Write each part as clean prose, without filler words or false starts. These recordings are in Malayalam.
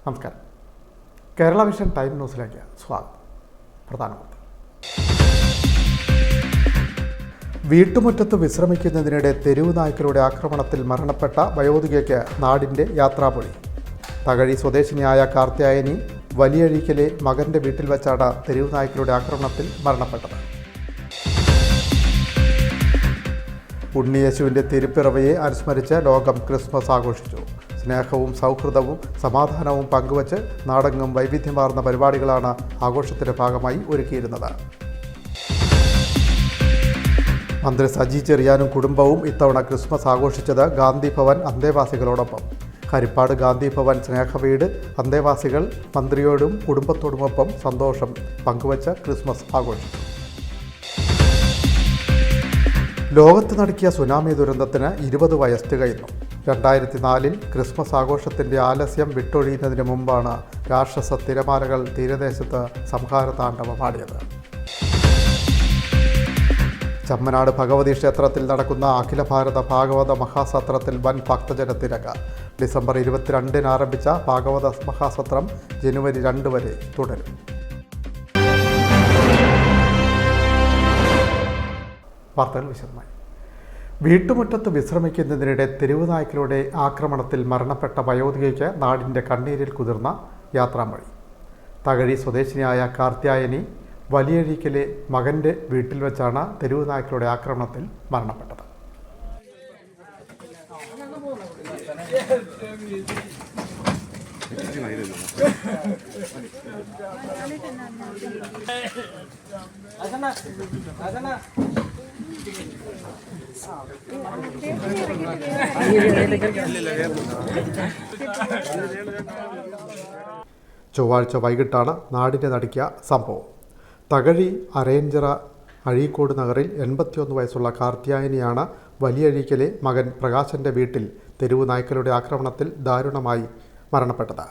നമസ്കാരം. കേരള വിഷൻ ടൈം ന്യൂസിലേക്ക് സ്വാഗതം. പ്രധാനമന്ത്രി വീട്ടുമുറ്റത്ത് വിശ്രമിക്കുന്നതിനിടെ തെരുവ് നായ്ക്കളുടെ ആക്രമണത്തിൽ മരണപ്പെട്ട വയോധികയ്ക്ക് നാടിൻ്റെ യാത്രാമൊഴി. തകഴി സ്വദേശിനിയായ കാർത്യായനി വലിയഴീക്കലെ മകൻ്റെ വീട്ടിൽ വെച്ചാണ് തെരുവ് നായ്ക്കളുടെ ആക്രമണത്തിൽ മരണപ്പെട്ടത്. ഉണ്ണിയേശുവിൻ്റെ തിരുപ്പിറവിയെ അനുസ്മരിച്ച് ലോകം ക്രിസ്മസ് ആഘോഷിച്ചു. സ്നേഹവും സൗഹൃദവും സമാധാനവും പങ്കുവച്ച് നാടെങ്ങും വൈവിധ്യമാർന്ന പരിപാടികളാണ് ആഘോഷത്തിൻ്റെ ഭാഗമായി ഒരുക്കിയിരുന്നത്. മന്ത്രി സജി ചെറിയാനും കുടുംബവും ഇത്തവണ ക്രിസ്മസ് ആഘോഷിച്ചത് ഗാന്ധി ഭവൻ അന്തേവാസികളോടൊപ്പം. ഹരിപ്പാട് ഗാന്ധി ഭവൻ സ്നേഹവീട് അന്തേവാസികൾ മന്ത്രിയോടും കുടുംബത്തോടുമൊപ്പം സന്തോഷം പങ്കുവച്ച് ക്രിസ്മസ് ആഘോഷിച്ചു. ലോകത്ത് നടുക്കിയ സുനാമി ദുരന്തത്തിന് 20 വയസ്സ് തികയുന്നു. 2004 ക്രിസ്മസ് ആഘോഷത്തിൻ്റെ ആലസ്യം വിട്ടൊഴിയുന്നതിന് മുമ്പാണ് രാക്ഷസ തിരമാലകൾ തീരദേശത്ത് സംഹാര താണ്ഡവമാടിയത്. ചമ്മനാട് ഭഗവതി ക്ഷേത്രത്തിൽ നടക്കുന്ന അഖില ഭാരത ഭാഗവത മഹാസത്രത്തിൽ വൻ ഭക്തജന തിരക്ക്. ഡിസംബർ 22 ആരംഭിച്ച ഭാഗവത മഹാസത്രം ജനുവരി 2 വരെ തുടരും. വാർത്തകൾ വിശദമായി. വീട്ടുമുറ്റത്ത് വിശ്രമിക്കുന്നതിനിടെ തെരുവ് നായ്ക്കളുടെ ആക്രമണത്തിൽ മരണപ്പെട്ട വയോധികയ്ക്ക് നാടിൻ്റെ കണ്ണീരിൽ കുതിർന്ന യാത്രാമൊഴി. തകഴി സ്വദേശിനിയായ കാർത്യായനി വലിയഴീക്കലെ മകൻ്റെ വീട്ടിൽ വെച്ചാണ് തെരുവ് നായ്ക്കളുടെ ആക്രമണത്തിൽ മരണപ്പെട്ടത്. ചൊവ്വാഴ്ച വൈകിട്ടാണ് നാടിനെ നടുക്കിയ സംഭവം. തകഴി അരയഞ്ചിറ അഴീക്കോട് നഗറിൽ 81 വയസ്സുള്ള കാർത്യായനിയാണ് വലിയഴീക്കലെ മകൻ പ്രകാശൻ്റെ വീട്ടിൽ തെരുവ് നായ്ക്കളുടെ ആക്രമണത്തിൽ ദാരുണമായി മരണപ്പെട്ടത്.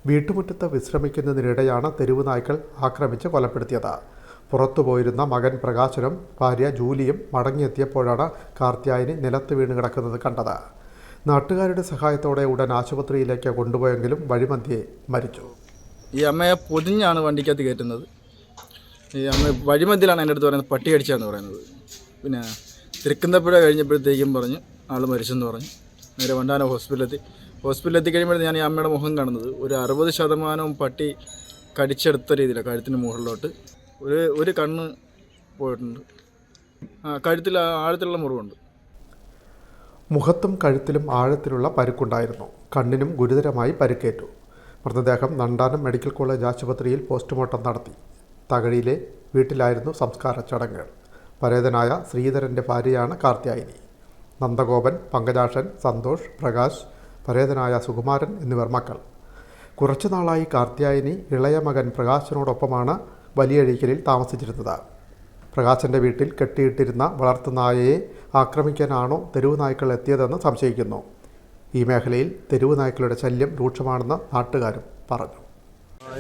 വീട്ടുമുറ്റത്ത് വിശ്രമിക്കുന്നതിനിടെയാണ് തെരുവ് നായ്ക്കൾ ആക്രമിച്ച് കൊലപ്പെടുത്തിയത്. പുറത്തുപോയിരുന്ന മകൻ പ്രകാശനും ഭാര്യ ജൂലിയും മടങ്ങിയെത്തിയപ്പോഴാണ് കാർത്യായനി നിലത്ത് വീണ് കിടക്കുന്നത് കണ്ടത്. നാട്ടുകാരുടെ സഹായത്തോടെ ഉടൻ ആശുപത്രിയിലേക്ക് കൊണ്ടുപോയെങ്കിലും വഴിമധ്യേ മരിച്ചു. ഈ അമ്മയെ പൊതിഞ്ഞാണ് വണ്ടിക്കകത്ത് കയറ്റുന്നത്. ഈ അമ്മ വഴിമധ്യയിലാണ് എൻ്റെ അടുത്ത് പറയുന്നത് പട്ടി കടിച്ചാന്ന് പറയുന്നത്. പിന്നെ തിരുക്കുന്നപ്പുഴ കഴിഞ്ഞപ്പോഴത്തേക്കും പറഞ്ഞ് ആൾ മരിച്ചെന്ന് പറഞ്ഞു. നേരെ വണ്ടാനം ഹോസ്പിറ്റലിൽ എത്തിക്കഴിയുമ്പോഴത്തേക്ക് ഞാൻ ഈ അമ്മയുടെ മുഖം കാണുന്നത് ഒരു 60% പട്ടി കടിച്ചെടുത്ത രീതിയിലാണ്. കഴുത്തിന് മുകളിലോട്ട് ഒരു കണ്ണ് പോയിട്ടുണ്ട്. കഴുത്തിൽ ആഴത്തിലുള്ള മുറിവുണ്ട്. മുഖത്തും കഴുത്തിലും ആഴത്തിലുള്ള പരുക്കുണ്ടായിരുന്നു. കണ്ണിനും ഗുരുതരമായി പരുക്കേറ്റു. മൃതദേഹം നണ്ടാനം മെഡിക്കൽ കോളേജ് ആശുപത്രിയിൽ പോസ്റ്റ്മോർട്ടം നടത്തി. തകഴിയിലെ വീട്ടിലായിരുന്നു സംസ്കാര ചടങ്ങുകൾ. പരേതനായ ശ്രീധരൻ്റെ ഭാര്യയാണ് കാർത്യായനി. നന്ദഗോപൻ, പങ്കജാക്ഷൻ, സന്തോഷ്, പ്രകാശ്, പരേതനായ സുകുമാരൻ എന്നിവർ മക്കൾ. കുറച്ചുനാളായി കാർത്യായനി ഇളയ മകൻ പ്രകാശനോടൊപ്പമാണ് വലിയഴീക്കലിൽ താമസിച്ചിരുന്നത്. പ്രകാശൻ്റെ വീട്ടിൽ കെട്ടിയിട്ടിരുന്ന വളർത്തുനായയെ ആക്രമിക്കാനാണോ തെരുവ് നായ്ക്കൾ എത്തിയതെന്ന് സംശയിക്കുന്നു. ഈ മേഖലയിൽ തെരുവ് നായ്ക്കളുടെ ശല്യം രൂക്ഷമാണെന്ന് നാട്ടുകാരും പറഞ്ഞു.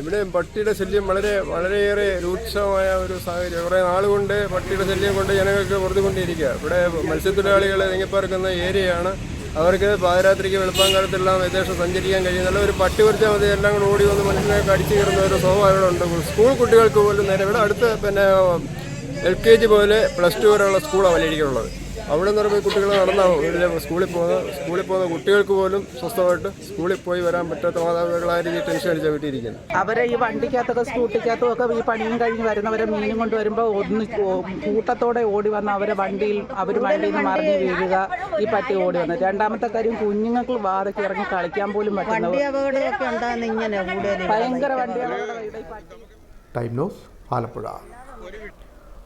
ഇവിടെ പട്ടിയുടെ ശല്യം വളരെയേറെ രൂക്ഷമായ ഒരു സാഹചര്യം. കുറേ നാളുകൊണ്ട് പട്ടിയുടെ ശല്യം കൊണ്ട് ജനങ്ങൾക്ക് പൊറുതുകൊണ്ടിരിക്കുക. ഇവിടെ മത്സ്യത്തൊഴിലാളികൾ ഇറങ്ങിപ്പാർക്കുന്ന ഏരിയയാണ്. അവർക്ക് പാതിരാത്രിക്ക് വെളുപ്പാങ്കാലത്തെല്ലാം യഥേഷ്ടം സഞ്ചരിക്കാൻ കഴിയുന്നില്ല. ഒരു പട്ടി കുറച്ചാൽ മതി എല്ലാം കൂടെ ഓടി വന്ന് മനുഷ്യനെ കടിച്ചു കയറുന്ന ഒരു സ്വഭാവം ഇവിടെ ഉണ്ട്. സ്കൂൾ കുട്ടികൾക്ക് പോലും നേരെ ഇവിടെ അടുത്ത് പിന്നെ LKG പോലെ +2 വരെയുള്ള സ്കൂളാണ് വലിയടിക്കുള്ളത്. അവിടെ നിന്ന് പോയി കുട്ടികൾ നടന്നാണ് സ്കൂളിൽ പോകുന്ന കുട്ടികൾക്ക് പോലും സ്വസ്ഥമായിട്ട് സ്കൂളിൽ പോയി വരാൻ പറ്റാത്ത മാതാപിതാക്കളായ രീതിയിൽ ടെൻഷൻ അടിച്ചാൽ വീട്ടിയിരിക്കുന്നത്. അവരെ ഈ വണ്ടിക്കകത്തൊക്കെ സ്കൂട്ടിക്കകത്തും ഒക്കെ ഈ പണിയും കഴിഞ്ഞ് വരുന്നവരെ മീനും കൊണ്ടുവരുമ്പോൾ കൂട്ടത്തോടെ ഓടി വന്ന് അവർ വണ്ടിയിൽ നിന്ന് മറിഞ്ഞ് വീഴുക, ഈ പട്ടി ഓടി വന്നത്. രണ്ടാമത്തെ കാര്യം, കുഞ്ഞുങ്ങൾക്ക് വാതൊക്കെ ഇറങ്ങി കളിക്കാൻ പോലും പറ്റുന്നത് ഭയങ്കര വണ്ടി അപകടം. Time news Alappuzha.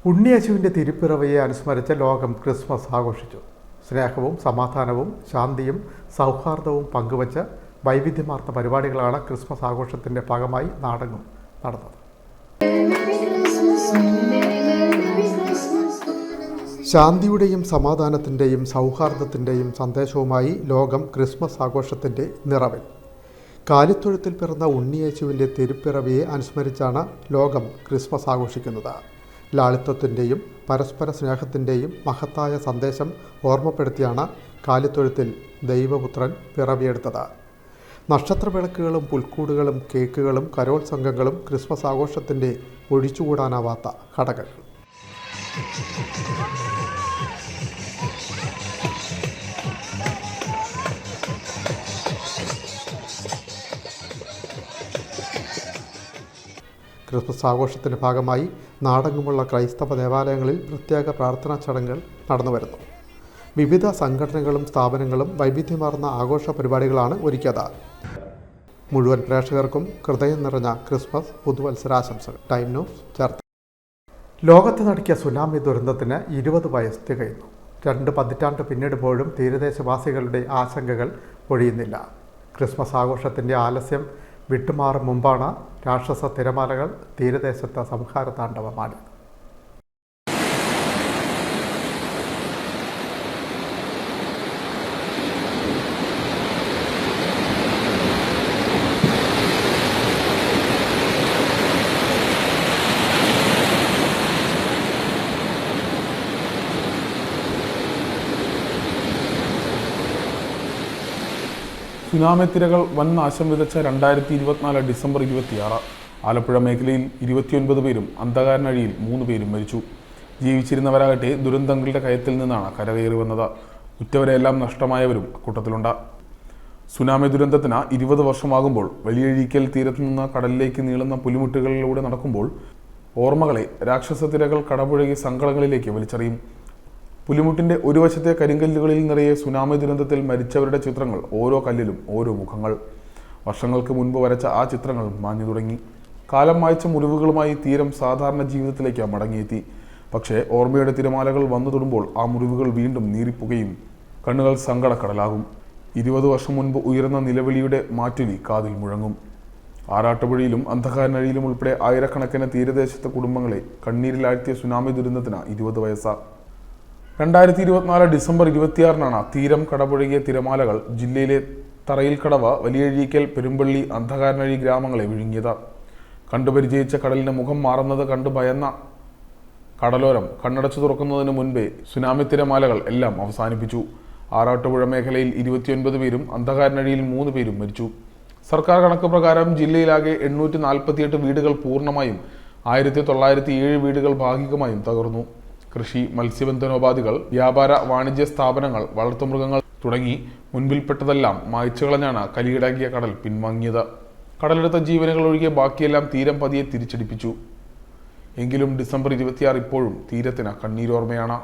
ഉണ്ണിയേശുവിൻ്റെ തിരുപ്പിറവിയെ അനുസ്മരിച്ച് ലോകം ക്രിസ്മസ് ആഘോഷിച്ചു. സ്നേഹവും സമാധാനവും ശാന്തിയും സൗഹാർദ്ദവും പങ്കുവച്ച് വൈവിധ്യമാർന്ന പരിപാടികളാണ് ക്രിസ്മസ് ആഘോഷത്തിൻ്റെ ഭാഗമായി നാടെങ്ങും നടന്നത്. ശാന്തിയുടെയും സമാധാനത്തിൻ്റെയും സൗഹാർദ്ദത്തിൻ്റെയും സന്ദേശവുമായി ലോകം ക്രിസ്മസ് ആഘോഷത്തിൻ്റെ നിറവിൽ. കാലിത്തൊഴുത്തിൽ പിറന്ന ഉണ്ണിയേശുവിൻ്റെ തിരുപ്പിറവിയെ അനുസ്മരിച്ചാണ് ലോകം ക്രിസ്മസ് ആഘോഷിക്കുന്നത്. ലാളിത്വത്തിൻ്റെയും പരസ്പര സ്നേഹത്തിൻ്റെയും മഹത്തായ സന്ദേശം ഓർമ്മപ്പെടുത്തിയാണ് കാലിത്തൊഴുത്തിൽ ദൈവപുത്രൻ പിറവിയെടുത്തത്. നക്ഷത്രവിളക്കുകളും പുൽക്കൂടുകളും കേക്കുകളും കരോൾ സംഘങ്ങളും ക്രിസ്മസ് ആഘോഷത്തിൻ്റെ ഒഴിച്ചുകൂടാനാവാത്ത ഘടകങ്ങൾ. ക്രിസ്മസ് ആഘോഷത്തിൻ്റെ ഭാഗമായി നാടെങ്ങുമുള്ള ക്രൈസ്തവ ദേവാലയങ്ങളിൽ പ്രത്യേക പ്രാർത്ഥനാ ചടങ്ങുകൾ നടന്നുവരുന്നു. വിവിധ സംഘടനകളും സ്ഥാപനങ്ങളും വൈവിധ്യമാർന്ന ആഘോഷ പരിപാടികളാണ് ഒരുക്കിയത്. മുഴുവൻ പ്രേക്ഷകർക്കും ഹൃദയം നിറഞ്ഞ ക്രിസ്മസ് പുതുവത്സരാശംസകൾ. ടൈം ന്യൂസ് ചേർത്ത്. ലോകത്തെ നടുക്കിയ സുനാമി ദുരന്തത്തിന് 20 വയസ്സ് തികയുന്നു. 2 പതിറ്റാണ്ട് പിന്നിടുമ്പോഴും തീരദേശവാസികളുടെ ആശങ്കകൾ ഒഴിയുന്നില്ല. ക്രിസ്മസ് ആഘോഷത്തിൻ്റെ ആലസ്യം വിട്ടുമാറും മുമ്പാണ് രാക്ഷസ തിരമാലകൾ തീരദേശത്ത് സംഹാര താണ്ഡവമാടിയത്. സുനാമി തിരകൾ വൻ നാശം വിതച്ച 2024 ഡിസംബർ 26. ആലപ്പുഴ മേഖലയിൽ 29 പേരും അന്ധകാരനഴിയിൽ 3 പേരും മരിച്ചു. ജീവിച്ചിരുന്നവരാകട്ടെ ദുരന്തങ്ങളുടെ കയത്തിൽ നിന്നാണ് കരകയറി വന്നത്. ഉറ്റവരെല്ലാം നഷ്ടമായവരും അക്കൂട്ടത്തിലുണ്ട്. സുനാമി ദുരന്തത്തിന് 20 വർഷമാകുമ്പോൾ വലിയഴീക്കൽ തീരത്തു നിന്ന് കടലിലേക്ക് നീളുന്ന പുലിമുട്ടുകളിലൂടെ നടക്കുമ്പോൾ ഓർമ്മകളെ രാക്ഷസ തിരകൾ കടപുഴകി സങ്കടങ്ങളിലേക്ക് വലിച്ചെറിയും. പുലിമുട്ടിൻ്റെ ഒരു വശത്തെ കരിങ്കല്ലുകളിൽ നിറയെ സുനാമി ദുരന്തത്തിൽ മരിച്ചവരുടെ ചിത്രങ്ങൾ, ഓരോ കല്ലിലും ഓരോ മുഖങ്ങൾ. വർഷങ്ങൾക്ക് മുൻപ് വരച്ച ആ ചിത്രങ്ങൾ മാഞ്ഞു തുടങ്ങി. കാലം മായ്ച്ച മുറിവുകളുമായി തീരം സാധാരണ ജീവിതത്തിലേക്ക് മടങ്ങിയെത്തി. പക്ഷേ ഓർമ്മയുടെ തിരമാലകൾ വന്നു തൊടുമ്പോൾ ആ മുറിവുകൾ വീണ്ടും നീറിപ്പുകയും കണ്ണുകൾ സങ്കടക്കടലാകും. 20 വർഷം മുൻപ് ഉയർന്ന നിലവിളിയുടെ മാറ്റൊലി കാതിൽ മുഴങ്ങും. ആറാട്ടുപുഴയിലും അന്ധകാരനഴിയിലും ഉൾപ്പെടെ ആയിരക്കണക്കിന് തീരദേശത്തെ കുടുംബങ്ങളെ കണ്ണീരിലാഴ്ത്തിയ സുനാമി ദുരന്തത്തിന് 20 വയസ്സാണ്. 2024 ഡിസംബർ 26 തീരം കടപുഴകിയ തിരമാലകൾ ജില്ലയിലെ തറയിൽക്കടവ്, വലിയഴീക്കൽ, പെരുമ്പള്ളി, അന്ധകാരനഴി ഗ്രാമങ്ങളെ വിഴുങ്ങിയത്. കണ്ടുപരിചയിച്ച കടലിന് മുഖം മാറുന്നത് കണ്ടു ഭയന്ന കടലോരം കണ്ണടച്ചു തുറക്കുന്നതിന് മുൻപേ സുനാമി തിരമാലകൾ എല്ലാം അവസാനിപ്പിച്ചു. ആറാട്ടുപുഴ മേഖലയിൽ 29 പേരും അന്ധകാരനഴിയിൽ 3 പേരും മരിച്ചു. സർക്കാർ കണക്ക് പ്രകാരം ജില്ലയിലാകെ 848 വീടുകൾ പൂർണ്ണമായും 1907 വീടുകൾ ഭാഗികമായും തകർന്നു. കൃഷി, മത്സ്യബന്ധനോപാധികൾ, വ്യാപാര വാണിജ്യ സ്ഥാപനങ്ങൾ, വളർത്തുമൃഗങ്ങൾ തുടങ്ങി മുൻപിൽപ്പെട്ടതെല്ലാം മായ്ച്ചു കളഞ്ഞാണ് കലിയിടാക്കിയ കടൽ പിൻവാങ്ങിയത്. കടലെടുത്ത ജീവനുകൾ ഒഴികെ ബാക്കിയെല്ലാം തീരം പതിയെ തിരിച്ചടിപ്പിച്ചു. എങ്കിലും ഡിസംബർ 26 ഇപ്പോഴും തീരത്തിന് കണ്ണീരോർമ്മയാണ്.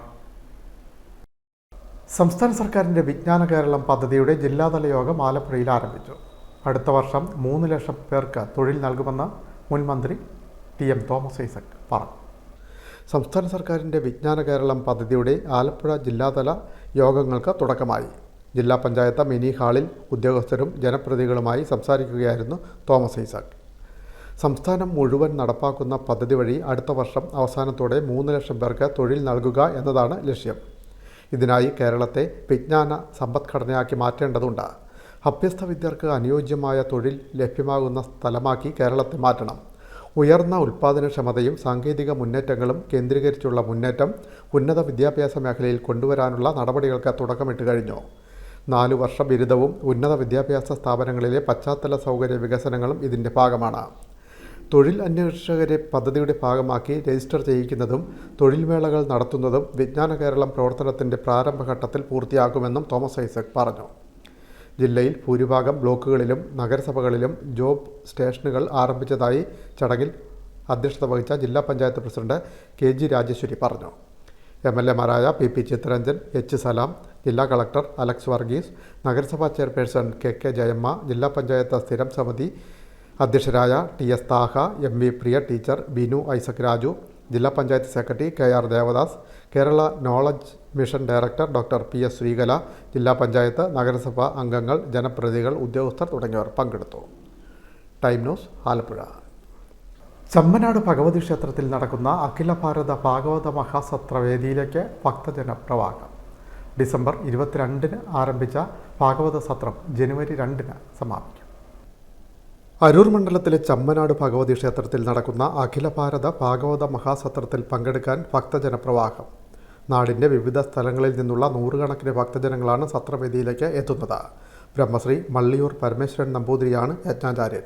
സംസ്ഥാന സർക്കാരിൻ്റെ വിജ്ഞാന കേരളം പദ്ധതിയുടെ ജില്ലാതല യോഗം ആലപ്പുഴയിൽ ആരംഭിച്ചു. അടുത്ത വർഷം 3 ലക്ഷം പേർക്ക് തൊഴിൽ നൽകുമെന്ന് മുൻ മന്ത്രി TM തോമസ് ഐസക് പറഞ്ഞു. സംസ്ഥാന സർക്കാരിൻ്റെ വിജ്ഞാന കേരളം പദ്ധതിയുടെ ആലപ്പുഴ ജില്ലാതല യോഗങ്ങൾക്ക് തുടക്കമായി. ജില്ലാ പഞ്ചായത്ത് മിനി ഹാളിൽ ഉദ്യോഗസ്ഥരും ജനപ്രതിനിധികളുമായി സംസാരിക്കുകയായിരുന്നു തോമസ് ഐസക്. സംസ്ഥാനം മുഴുവൻ നടപ്പാക്കുന്ന പദ്ധതി വഴി അടുത്ത വർഷം അവസാനത്തോടെ 3 ലക്ഷം പേർക്ക് തൊഴിൽ നൽകുക എന്നതാണ് ലക്ഷ്യം. ഇതിനായി കേരളത്തെ വിജ്ഞാന സമ്പദ്ഘടനയാക്കി മാറ്റേണ്ടതുണ്ട്. അഭ്യസ്ത വിദ്യർക്ക് അനുയോജ്യമായ തൊഴിൽ ലഭ്യമാകുന്ന സ്ഥലമാക്കി കേരളത്തെ മാറ്റണം. ഉയർന്ന ഉൽപ്പാദനക്ഷമതയും സാങ്കേതിക മുന്നേറ്റങ്ങളും കേന്ദ്രീകരിച്ചുള്ള മുന്നേറ്റം ഉന്നത വിദ്യാഭ്യാസ മേഖലയിൽ കൊണ്ടുവരാനുള്ള നടപടികൾക്ക് തുടക്കമിട്ട് കഴിഞ്ഞു. 4 വർഷ ബിരുദവും ഉന്നത വിദ്യാഭ്യാസ സ്ഥാപനങ്ങളിലെ പശ്ചാത്തല സൗകര്യ വികസനങ്ങളും ഇതിൻ്റെ ഭാഗമാണ്. തൊഴിൽ അന്വേഷകരെ പദ്ധതിയുടെ ഭാഗമാക്കി രജിസ്റ്റർ ചെയ്യിക്കുന്നതും തൊഴിൽ മേളകൾ നടത്തുന്നതും വിജ്ഞാന കേരളം പ്രവർത്തനത്തിൻ്റെ പ്രാരംഭഘട്ടത്തിൽ പൂർത്തിയാക്കുമെന്നും തോമസ് ഐസക് പറഞ്ഞു. ജില്ലയിൽ ഭൂരിഭാഗം ബ്ലോക്കുകളിലും നഗരസഭകളിലും ജോബ് സ്റ്റേഷനുകൾ ആരംഭിച്ചതായി ചടങ്ങിൽ അധ്യക്ഷത വഹിച്ച ജില്ലാ പഞ്ചായത്ത് പ്രസിഡന്റ് KG രാജേശ്വരി പറഞ്ഞു. MLAമാരായ PP ചിത്തരഞ്ജൻ, H സലാം, ജില്ലാ കളക്ടർ അലക്സ് വർഗീസ്, നഗരസഭാ ചെയർപേഴ്സൺ KK ജയമ്മ, ജില്ലാ പഞ്ചായത്ത് സ്ഥിരം സമിതി അധ്യക്ഷരായ TS Thaha, MV Priya teacher, Binu Isaac Raju, ജില്ലാ panchayat secretary KR Devadas, Kerala knowledge mission director doctor PS Sreekala, ജില്ലാ പഞ്ചായത്ത്, നഗരസഭ അംഗങ്ങൾ, ജനപ്രതിനിധികൾ, ഉദ്യോഗസ്ഥർ തുടങ്ങിയവർ പങ്കെടുത്തു. Time news Alappuzha. ചമ്മനാട് ഭഗവതി ക്ഷേത്രത്തിൽ നടക്കുന്ന അഖില ഭാരത ഭാഗവത മഹാസത്ര വേദിയിലേക്ക് ഭക്തജന പ്രവാഹം. ഡിസംബർ 22 ആരംഭിച്ച ഭാഗവത സത്രം ജനുവരി 2 സമാപിക്കും. അരൂർ മണ്ഡലത്തിലെ ചമ്മനാട് ഭഗവതി ക്ഷേത്രത്തിൽ നടക്കുന്ന അഖില ഭാരത ഭാഗവത മഹാസത്രത്തിൽ പങ്കെടുക്കാൻ ഭക്തജന പ്രവാഹം. നാടിൻ്റെ വിവിധ സ്ഥലങ്ങളിൽ നിന്നുള്ള 100 കണക്കിന് ഭക്തജനങ്ങളാണ് സത്രവേദിയിലേക്ക് എത്തുന്നത്. ബ്രഹ്മശ്രീ മള്ളിയൂർ പരമേശ്വരൻ നമ്പൂതിരിയാണ് യജ്ഞാചാര്യൻ.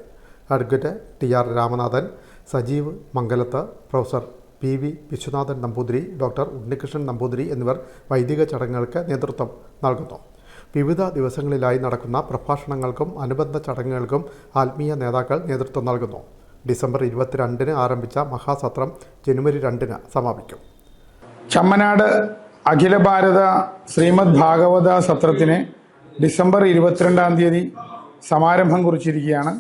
അഡ്വക്കേറ്റ് ടി.ആർ. രാമനാഥൻ, സജീവ് മംഗലത്ത്, പ്രൊഫസർ പി.വി. വിശ്വനാഥൻ നമ്പൂതിരി, ഡോക്ടർ ഉണ്ണികൃഷ്ണൻ നമ്പൂതിരി എന്നിവർ വൈദിക ചടങ്ങുകൾക്ക് നേതൃത്വം നൽകുന്നു. വിവിധ ദിവസങ്ങളിലായി നടക്കുന്ന പ്രഭാഷണങ്ങൾക്കും അനുബന്ധ ചടങ്ങുകൾക്കും ആത്മീയ നേതാക്കൾ നേതൃത്വം നൽകുന്നു. ഡിസംബർ 22-ന് ആരംഭിച്ച മഹാസത്രം ജനുവരി 2-ന് സമാപിക്കും. ചമ്മനാട് അഖില ഭാരത ശ്രീമദ് ഭാഗവത സത്രത്തിന് ഡിസംബർ 22-ാം തീയതി സമാരംഭം കുറിച്ചിരിക്കുകയാണ്.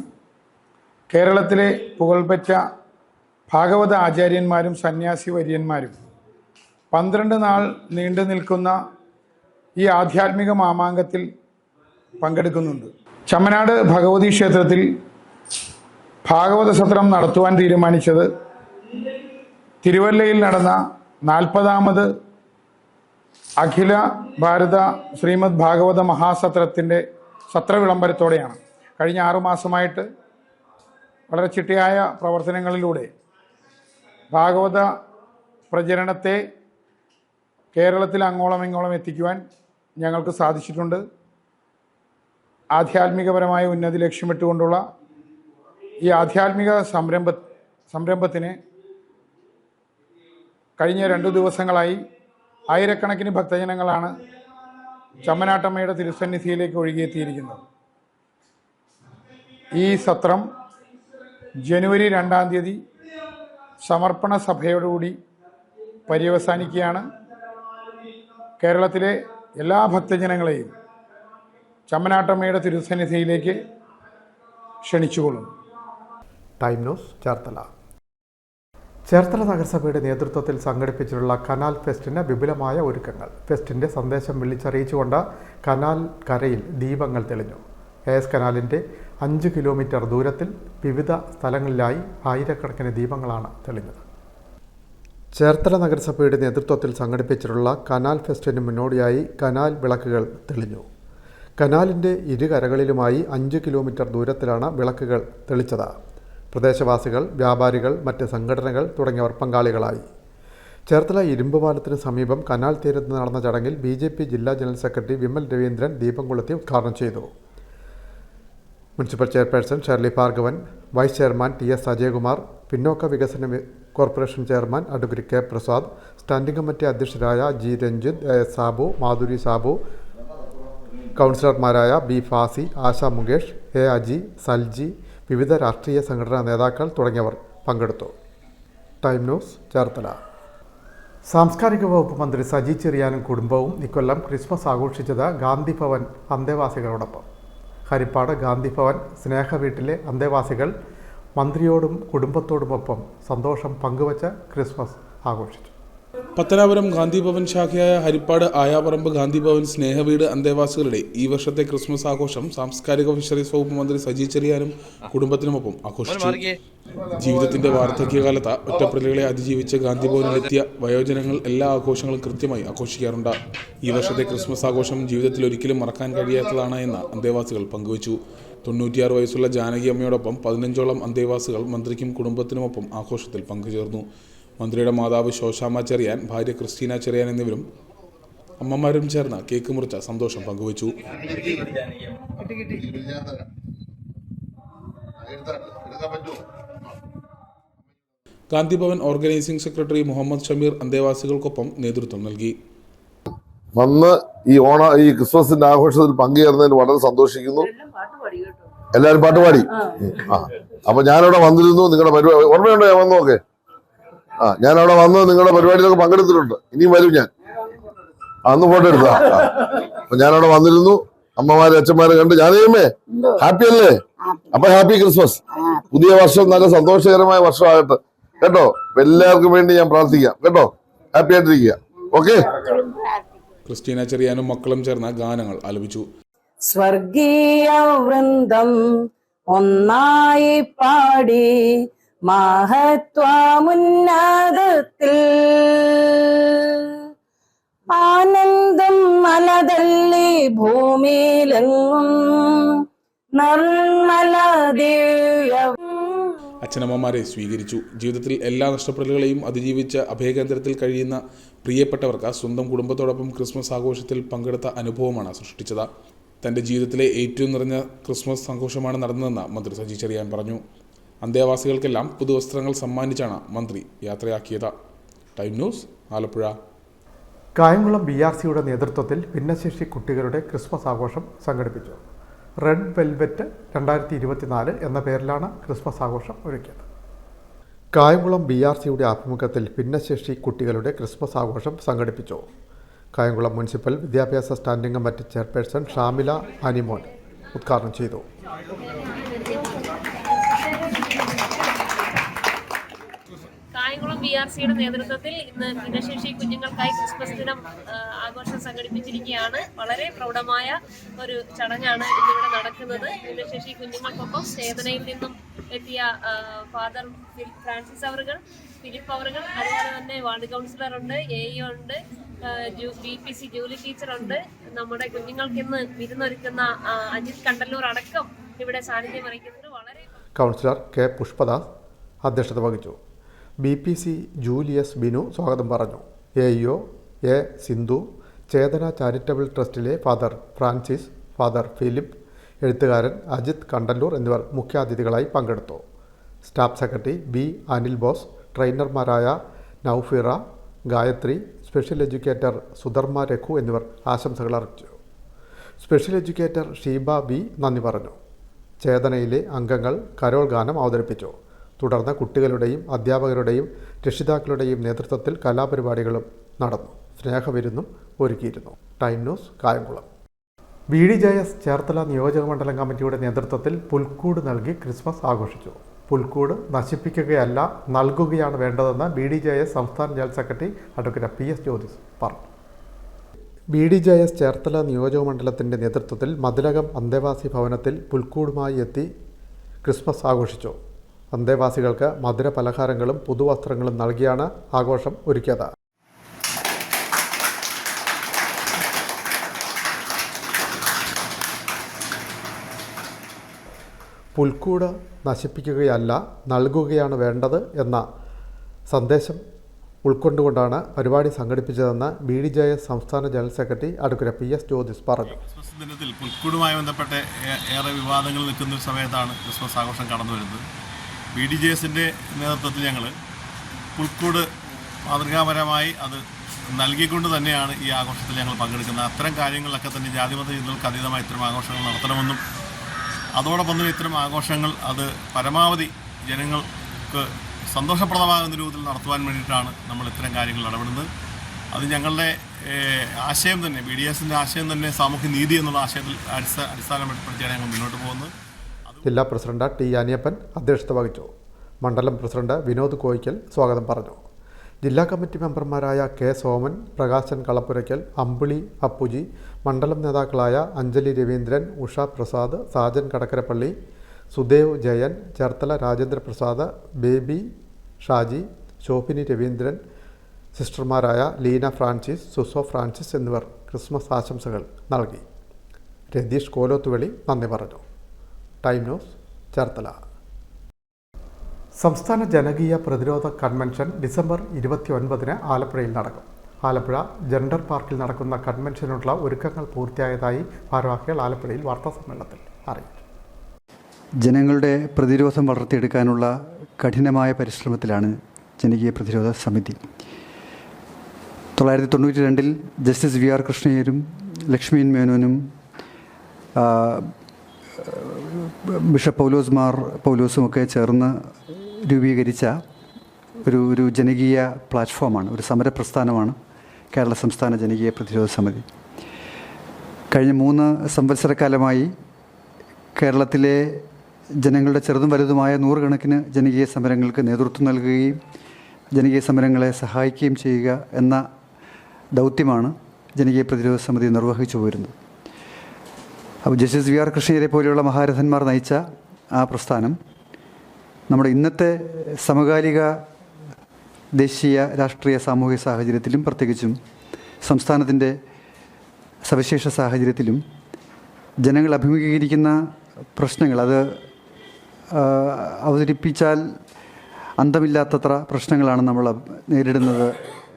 കേരളത്തിലെ പുകൾപെറ്റ ഭാഗവത ആചാര്യന്മാരും സന്യാസി വര്യന്മാരും 12 നാൾ നീണ്ടു നിൽക്കുന്ന ഈ ആധ്യാത്മിക മാമാങ്കത്തിൽ പങ്കെടുക്കുന്നുണ്ട്. ചമ്മനാട് ഭഗവതി ക്ഷേത്രത്തിൽ ഭാഗവത സത്രം നടത്തുവാൻ തീരുമാനിച്ചത് തിരുവല്ലയിൽ നടന്ന 40ാമത് അഖില ഭാരത ശ്രീമദ് ഭാഗവത മഹാസത്രത്തിൻ്റെ സത്രവിളംബരത്തോടെയാണ്. കഴിഞ്ഞ 6 മാസമായിട്ട് വളരെ ചിട്ടയായ പ്രവർത്തനങ്ങളിലൂടെ ഭാഗവത പ്രചരണത്തെ കേരളത്തിൽ അങ്ങോളം ഇങ്ങോളം എത്തിക്കുവാൻ ഞങ്ങൾക്ക് സാധിച്ചിട്ടുണ്ട്. ആധ്യാത്മികപരമായ ഉന്നതി ലക്ഷ്യമിട്ടുകൊണ്ടുള്ള ഈ ആധ്യാത്മിക സംരംഭത്തിന് കഴിഞ്ഞ 2 ദിവസങ്ങളായി ആയിരക്കണക്കിന് ഭക്തജനങ്ങളാണ് ചമ്മനാട്ടമ്മയുടെ തിരുസന്നിധിയിലേക്ക് ഒഴുകിയെത്തിയിരിക്കുന്നത്. ഈ സത്രം ജനുവരി 2-ാം തീയതി സമർപ്പണ സഭയോടുകൂടി പര്യവസാനിക്കുകയാണ്. കേരളത്തിലെ എല്ലാ ഭക്തജനങ്ങളെയും ചമ്മനാട്ടമ്മയുടെ തിരുസന്നിധിയിലേക്ക് ക്ഷണിച്ചുകൊള്ളുന്നു. Time news Cherthala. ചേർത്തല നഗരസഭയുടെ നേതൃത്വത്തിൽ സംഘടിപ്പിച്ചിട്ടുള്ള കനാൽ ഫെസ്റ്റിന് വിപുലമായ ഒരുക്കങ്ങൾ. ഫെസ്റ്റിൻ്റെ സന്ദേശം വിളിച്ചറിയിച്ചുകൊണ്ട് കനാൽ കരയിൽ ദീപങ്ങൾ തെളിഞ്ഞു. എസ് കനാലിൻ്റെ 5 കിലോമീറ്റർ ദൂരത്തിൽ വിവിധ സ്ഥലങ്ങളിലായി ആയിരക്കണക്കിന് ദീപങ്ങളാണ് തെളിഞ്ഞത്. ചേർത്തല നഗരസഭയുടെ നേതൃത്വത്തിൽ സംഘടിപ്പിച്ചിട്ടുള്ള കനാൽ ഫെസ്റ്റിന് മുന്നോടിയായി കനാൽ വിളക്കുകൾ തെളിഞ്ഞു. കനാലിൻ്റെ ഇരുകരകളിലുമായി 5 കിലോമീറ്റർ ദൂരത്തിലാണ് വിളക്കുകൾ തെളിച്ചത്. പ്രദേശവാസികൾ, വ്യാപാരികൾ, മറ്റ് സംഘടനകൾ തുടങ്ങിയവർ പങ്കാളികളായി. ചേർത്തല ഇരുമ്പുപാലത്തിന് സമീപം കനാൽ തീരത്ത് നടന്ന ചടങ്ങിൽ BJP ജില്ലാ ജനറൽ സെക്രട്ടറി വിമൽ രവീന്ദ്രൻ ദീപം കൊളുത്തി ഉദ്ഘാടനം ചെയ്തു. Municipal chairperson Shirley Bhargavan, vice chairman TS Ajayakumar, പിന്നോക്ക വികസന corporation chairman advocate K Prasad, standing committee അധ്യക്ഷരായ G രഞ്ജിത്ത്, AS സാബു, മാധുരി സാബു, കൗൺസിലർമാരായ B ഫാസി, Asha Mukesh, A Aji, Salji, വിവിധ രാഷ്ട്രീയ സംഘടനാ നേതാക്കൾ തുടങ്ങിയവർ പങ്കെടുത്തു. Time news Cherthala. സാംസ്കാരിക വകുപ്പ് മന്ത്രി സജി ചെറിയാനും കുടുംബവും ഇക്കൊല്ലം ക്രിസ്മസ് ആഘോഷിച്ചത് ഗാന്ധി ഭവൻ അന്തേവാസികളോടൊപ്പം. ഹരിപ്പാട് ഗാന്ധി ഭവൻ സ്നേഹവീട്ടിലെ അന്തേവാസികൾ മന്ത്രിയോടും കുടുംബത്തോടുമൊപ്പം സന്തോഷം പങ്കുവച്ച് ക്രിസ്മസ് ആഘോഷിച്ചു. പത്തനാപുരം ഗാന്ധി ഭവൻ ശാഖയായ ഹരിപ്പാട് ആയാപറമ്പ് ഗാന്ധി ഭവൻ സ്നേഹവീട് അന്തേവാസികളുടെ ഈ വർഷത്തെ ക്രിസ്മസ് ആഘോഷം സാംസ്കാരിക ഫിഷറീസ് വകുപ്പ് മന്ത്രി സജി ചെറിയാനും കുടുംബത്തിനുമൊപ്പം ആഘോഷിച്ചു. ജീവിതത്തിന്റെ വാർദ്ധക്യകാലത്ത് ഒറ്റപ്പെടലുകളെ അതിജീവിച്ച് ഗാന്ധി ഭവനിലെത്തിയ വയോജനങ്ങൾ എല്ലാ ആഘോഷങ്ങളും കൃത്യമായി ആഘോഷിക്കാറുണ്ട്. ഈ വർഷത്തെ ക്രിസ്മസ് ആഘോഷം ജീവിതത്തിൽ ഒരിക്കലും മറക്കാൻ കഴിയാത്തതാണ് എന്ന് അന്തേവാസികൾ പങ്കുവച്ചു. 96 വയസ്സുള്ള ജാനകി അമ്മയോടൊപ്പം 15ഓളം അന്തേവാസികൾ മന്ത്രിക്കും കുടുംബത്തിനുമൊപ്പം ആഘോഷത്തിൽ പങ്കുചേർന്നു. മന്ത്രിയുടെ മാതാവ് ശോശാമ്മ ചെറിയാൻ, ഭാര്യ ക്രിസ്റ്റീന ചെറിയാൻ എന്നിവരും അമ്മമാരും ചേർന്ന് കേക്ക് മുറിച്ച സന്തോഷം പങ്കുവച്ചു. ഗാന്ധി ഭവൻ ഓർഗനൈസിംഗ് സെക്രട്ടറി മുഹമ്മദ് ഷമീർ അന്തേവാസികൾക്കൊപ്പം നേതൃത്വം നൽകി. വന്ന് ഈ ക്രിസ്മസിന്റെ ആഘോഷത്തിൽ പങ്കുചേർന്നതിൽ വളരെ സന്തോഷിക്കുന്നു. എല്ലാവരും പാട്ടുപാടി. അപ്പൊ ഞാനവിടെ വന്നിരുന്നു. നിങ്ങളുടെ പരിപാടി ഓർമ്മയുണ്ടോ? ഞാൻ വന്നു നോക്കെ. ഞാനവിടെ വന്ന് നിങ്ങളുടെ പരിപാടിയിലൊക്കെ പങ്കെടുത്തിട്ടുണ്ട്. ഇനിയും വരും ഞാൻ. അന്ന് ഫോട്ടോ എടുത്താ. അപ്പൊ ഞാനവിടെ വന്നിരുന്നു. അമ്മമാരെ അച്ഛന്മാരെ കണ്ട് ഞാനേമേ ഹാപ്പി അല്ലേ? അപ്പൊ ഹാപ്പി ക്രിസ്മസ്. പുതിയ വർഷം നല്ല സന്തോഷകരമായ വർഷമാകട്ടെ കേട്ടോ. എല്ലാവർക്കും വേണ്ടി ഞാൻ പ്രാർത്ഥിക്കാം കേട്ടോ. ഹാപ്പി ആയിട്ടിരിക്കുക. ഓക്കെ. ക്രിസ്റ്റീന ചെറിയാനും മക്കളും ചേർന്ന ഗാനങ്ങൾ ആലപിച്ചു. സ്വർഗീയ വൃന്ദം ഒന്നായി പാടി മഹത്വമുന്നതത്തിൽ ആനന്ദം മലതല്ലി ഭൂമിയിലെങ്ങും നിർമ്മല ദിവ്യ. അച്ഛനമ്മമാരെ സ്വീകരിച്ചു. ജീവിതത്തിൽ എല്ലാ നഷ്ടപ്പെടലുകളെയും അതിജീവിച്ച് അഭയകേന്ദ്രത്തിൽ കഴിയുന്ന പ്രിയപ്പെട്ടവർക്ക് സ്വന്തം കുടുംബത്തോടൊപ്പം ക്രിസ്മസ് ആഘോഷത്തിൽ പങ്കെടുത്ത അനുഭവമാണ് സൃഷ്ടിച്ചത്. തൻ്റെ ജീവിതത്തിലെ ഏറ്റവും നിറഞ്ഞ ക്രിസ്മസ് ആഘോഷമാണ് നടന്നതെന്ന് മന്ത്രി സജി ചെറിയാൻ പറഞ്ഞു. അന്തേവാസികൾക്കെല്ലാം പുതുവസ്ത്രങ്ങൾ സമ്മാനിച്ചാണ് മന്ത്രി യാത്രയാക്കിയത്. Time news, Alappuzha. കായംകുളം BRCയുടെ നേതൃത്വത്തിൽ ഭിന്നശേഷി കുട്ടികളുടെ ക്രിസ്മസ് ആഘോഷം സംഘടിപ്പിച്ചു. റെഡ് വെൽവെറ്റ് 2024 എന്ന പേരിലാണ് ക്രിസ്മസ് ആഘോഷം ഒരുക്കിയത്. കായംകുളം BRCയുടെ ആഭിമുഖ്യത്തിൽ ഭിന്നശേഷി കുട്ടികളുടെ ക്രിസ്മസ് ആഘോഷം സംഘടിപ്പിച്ചു. കായംകുളം മുനിസിപ്പൽ വിദ്യാഭ്യാസ standing committee chairperson Shamila Animon ഉദ്ഘാടനം ചെയ്തു. കായംകുളം BRCയുടെ നേതൃത്വത്തിൽ ഇന്ന് ഭിന്നശേഷി കുഞ്ഞുങ്ങൾക്കായി ക്രിസ്മസ് ദിനം ആഘോഷം സംഘടിപ്പിച്ചിരിക്കുകയാണ്. വളരെ പ്രൗഢമായ ഒരു ചടങ്ങാണ് ഇന്നിവിടെ നടക്കുന്നത്. ഭിന്നശേഷി കുഞ്ഞുങ്ങൾക്കൊപ്പം ചേതനയിൽ നിന്നും എത്തിയ ഫാദർ ഫ്രാൻസിസ് അവറുകൾ, ഫിലിപ്പ് അവറുകൾ, അതുപോലെ തന്നെ വാർഡ് കൗൺസിലർ ഉണ്ട്, AE ഉണ്ട്, BPC ജൂലി ടീച്ചർ ഉണ്ട്. നമ്മുടെ കുഞ്ഞുങ്ങൾക്ക് ഇന്ന് വിരുന്നൊരുക്കുന്ന അജിത് കണ്ടല്ലൂർ അടക്കം ഇവിടെ സാന്നിധ്യം വഹിക്കുന്നത്. വളരെ കൗൺസിലർ K പുഷ്പദാസ് അധ്യക്ഷത വഹിച്ചു. BPC ജൂലിയസ് ബിനു സ്വാഗതം പറഞ്ഞു. AEO A Sindhu, Chethana charitable ട്രസ്റ്റിലെ ഫാദർ ഫ്രാൻസിസ്, ഫാദർ ഫിലിപ്പ്, എഴുത്തുകാരൻ അജിത് കണ്ടല്ലൂർ എന്നിവർ മുഖ്യാതിഥികളായി പങ്കെടുത്തു. Staff secretary B Anil Bose, ട്രെയിനർമാരായ നൌഫിറ, ഗായത്രി, സ്പെഷ്യൽ എഡ്യൂക്കേറ്റർ സുധർമ്മ രഘു എന്നിവർ ആശംസകൾ അറിയിച്ചു. സ്പെഷ്യൽ എഡ്യൂക്കേറ്റർ ഷീബ B നന്ദി പറഞ്ഞു. ചേതനയിലെ അംഗങ്ങൾ കരോൾ ഗാനം അവതരിപ്പിച്ചു. തുടർന്ന് കുട്ടികളുടെയും അധ്യാപകരുടെയും രക്ഷിതാക്കളുടെയും നേതൃത്വത്തിൽ കലാപരിപാടികളും നടന്നു. സ്നേഹവിരുന്നും ഒരുക്കിയിരുന്നു. Time news, Kayamkulam. BDJS Cherthala നിയോജകമണ്ഡലം കമ്മിറ്റിയുടെ നേതൃത്വത്തിൽ പുൽക്കൂട് നൽകി ക്രിസ്മസ് ആഘോഷിച്ചു. പുൽക്കൂട് നശിപ്പിക്കുകയല്ല, നൽകുകയാണ് വേണ്ടതെന്ന് BDJS സംസ്ഥാന general secretary advocate PS Jyothis പറഞ്ഞു. BDJS ചേർത്തല നിയോജകമണ്ഡലത്തിൻ്റെ നേതൃത്വത്തിൽ മതിലകം അന്തേവാസി ഭവനത്തിൽ പുൽക്കൂടുമായി എത്തി ക്രിസ്മസ് ആഘോഷിച്ചു. അന്തേവാസികൾക്ക് മധുര പലഹാരങ്ങളും പുതുവസ്ത്രങ്ങളും നൽകിയാണ് ആഘോഷം ഒരുക്കിയത്. പുൽക്കൂട് നശിപ്പിക്കുകയല്ല, നൽകുകയാണ് വേണ്ടത് എന്ന സന്ദേശം ഉൾക്കൊണ്ടുകൊണ്ടാണ് പരിപാടി സംഘടിപ്പിച്ചതെന്ന് BDJS സംസ്ഥാന general secretary advocate PS Jyothis പറഞ്ഞു. ക്രിസ്മസ് ദിനത്തിൽ പുൽക്കൂടുമായി ബന്ധപ്പെട്ട് ഏറെ വിവാദങ്ങൾ നിൽക്കുന്ന ഒരു സമയത്താണ് ക്രിസ്മസ് ആഘോഷം കടന്നു വരുന്നത്. BDJSൻ്റെ നേതൃത്വത്തിൽ ഞങ്ങൾ പുൽക്കൂട് മാതൃകാപരമായി അത് നൽകിക്കൊണ്ട് തന്നെയാണ് ഈ ആഘോഷത്തിൽ ഞങ്ങൾ പങ്കെടുക്കുന്നത്. അത്തരം കാര്യങ്ങളിലൊക്കെ തന്നെ ജാതിമത ചിന്തകൾക്ക് അതീതമായി ഇത്തരം ആഘോഷങ്ങൾ നടത്തണമെന്നും അതോടൊപ്പം തന്നെ ഇത്തരം ആഘോഷങ്ങൾ അത് പരമാവധി ജനങ്ങൾക്ക് സന്തോഷപ്രദമാകുന്ന രൂപത്തിൽ നടത്തുവാൻ വേണ്ടിയിട്ടാണ് നമ്മൾ ഇത്തരം കാര്യങ്ങൾ ഇടപെടുന്നത്. അത് ഞങ്ങളുടെ ആശയം തന്നെ, BDJSൻ്റെ ആശയം തന്നെ സാമൂഹ്യ നീതി എന്നുള്ള ആശയത്തിൽ അടിസ്ഥാനപ്പെടുത്തിയാണ് ഞങ്ങൾ മുന്നോട്ട് പോകുന്നത്. ജില്ലാ പ്രസിഡന്റ് T അനിയപ്പൻ അധ്യക്ഷത വഹിച്ചു. മണ്ഡലം പ്രസിഡന്റ് വിനോദ് കോയിക്കൽ സ്വാഗതം പറഞ്ഞു. ജില്ലാ കമ്മിറ്റി മെമ്പർമാരായ K സോമൻ, പ്രകാശൻ കളപ്പുരയ്ക്കൽ, അമ്പിളി അപ്പുജി, മണ്ഡലം നേതാക്കളായ Anjali Raveendran, Usha Prasad, Sajan Kadakkarappally, Sudev Jayan, Cherthala Rajendra Prasad, baby Shaji, ശോഭിനി Raveendran, സിസ്റ്റർമാരായ Leena Francis, സുസോ Francis എന്നിവർ ക്രിസ്മസ് ആശംസകൾ നൽകി. രതീഷ് കോലോത്തുവെളി നന്ദി പറഞ്ഞു. Time news, Cherthala. സംസ്ഥാന ജനകീയ പ്രതിരോധ കൺവെൻഷൻ ഡിസംബർ 29 ആലപ്പുഴയിൽ നടക്കും. ആലപ്പുഴ ജെൻഡർ പാർക്കിൽ നടക്കുന്ന കൺവെൻഷനുള്ള ഒരുക്കങ്ങൾ പൂർത്തിയായതായി ഭാരവാഹികൾ ആലപ്പുഴയിൽ വാർത്താസമ്മേളനത്തിൽ അറിയിച്ചു. ജനങ്ങളുടെ പ്രതിരോധം വളർത്തിയെടുക്കാനുള്ള കഠിനമായ പരിശ്രമത്തിലാണ് ജനകീയ പ്രതിരോധ സമിതി. 1992 ജസ്റ്റിസ് VR കൃഷ്ണയ്യരും ലക്ഷ്മീൻ മേനോനും ബിഷപ്പ് പൗലോസുമൊക്കെ ചേർന്ന് രൂപീകരിച്ച ഒരു ജനകീയ പ്ലാറ്റ്ഫോമാണ്, ഒരു സമരപ്രസ്ഥാനമാണ് കേരള സംസ്ഥാന ജനകീയ പ്രതിരോധ സമിതി. കഴിഞ്ഞ 3 സംവത്സരക്കാലമായി കേരളത്തിലെ ജനങ്ങളുടെ ചെറുതും വലുതുമായ 100 കണക്കിന് ജനകീയ സമരങ്ങൾക്ക് നേതൃത്വം നൽകുകയും ജനകീയ സമരങ്ങളെ സഹായിക്കുകയും ചെയ്യുക എന്ന ദൗത്യമാണ് ജനകീയ പ്രതിരോധ സമിതി നിർവഹിച്ചു പോരുന്നത്. അപ്പോൾ ജസ്റ്റിസ് VR കൃഷ്ണയ്യരെ പോലെയുള്ള മഹാരഥന്മാർ നയിച്ച ആ പ്രസ്ഥാനം നമ്മുടെ ഇന്നത്തെ സമകാലിക ദേശീയ രാഷ്ട്രീയ സാമൂഹിക സാഹചര്യത്തിലും പ്രത്യേകിച്ചും സംസ്ഥാനത്തിൻ്റെ സവിശേഷ സാഹചര്യത്തിലും ജനങ്ങൾ അഭിമുഖീകരിക്കുന്ന പ്രശ്നങ്ങൾ അത് അവതരിപ്പിച്ചാൽ അന്തമില്ലാത്തത്ര പ്രശ്നങ്ങളാണ് നമ്മൾ നേരിടുന്നത്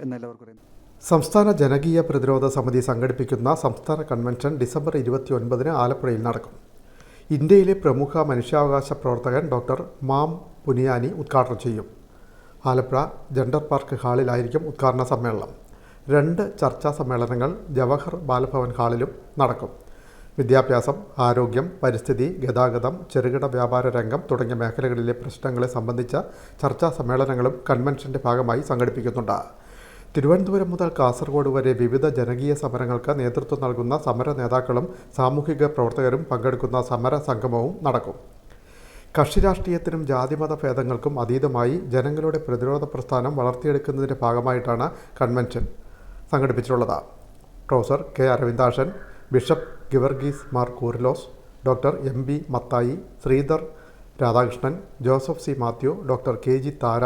എന്നെല്ലാവർക്കും അറിയാം. സംസ്ഥാന ജനകീയ പ്രതിരോധ സമിതി സംഘടിപ്പിക്കുന്ന സംസ്ഥാന കൺവെൻഷൻ ഡിസംബർ 29 ആലപ്പുഴയിൽ നടക്കും. ഇന്ത്യയിലെ പ്രമുഖ മനുഷ്യാവകാശ പ്രവർത്തകൻ ഡോക്ടർ മാം പുനിയാനി ഉദ്ഘാടനം ചെയ്യും. ആലപ്പുഴ ജെൻഡർ പാർക്ക് ഹാളിലായിരിക്കും ഉദ്ഘാടന സമ്മേളനം. 2 ചർച്ചാ സമ്മേളനങ്ങൾ ജവഹർ ബാലഭവൻ ഹാളിലും നടക്കും. വിദ്യാഭ്യാസം, ആരോഗ്യം, പരിസ്ഥിതി, ഗതാഗതം, ചെറുകിട വ്യാപാര രംഗം തുടങ്ങിയ മേഖലകളിലെ പ്രശ്നങ്ങളെ സംബന്ധിച്ച ചർച്ചാ സമ്മേളനങ്ങളും കൺവെൻഷൻ്റെ ഭാഗമായി സംഘടിപ്പിക്കുന്നുണ്ട്. തിരുവനന്തപുരം മുതൽ കാസർഗോഡ് വരെ വിവിധ ജനകീയ സമരങ്ങൾക്ക് നേതൃത്വം നൽകുന്ന സമര നേതാക്കളും സാമൂഹിക പ്രവർത്തകരും പങ്കെടുക്കുന്ന സമര സംഗമവും നടക്കും. കക്ഷി രാഷ്ട്രീയത്തിനും ജാതിമത ഭേദങ്ങൾക്കും അതീതമായി ജനങ്ങളുടെ പ്രതിരോധ പ്രസ്ഥാനം വളർത്തിയെടുക്കുന്നതിൻ്റെ ഭാഗമായിട്ടാണ് കൺവെൻഷൻ സംഘടിപ്പിച്ചിട്ടുള്ളത്. Professor K Aravindakshan, bishop Geevarghese Mar Koorilos, doctor MB Mathai, Sreedhar Radhakrishnan, Joseph C Mathew, doctor KG Thara,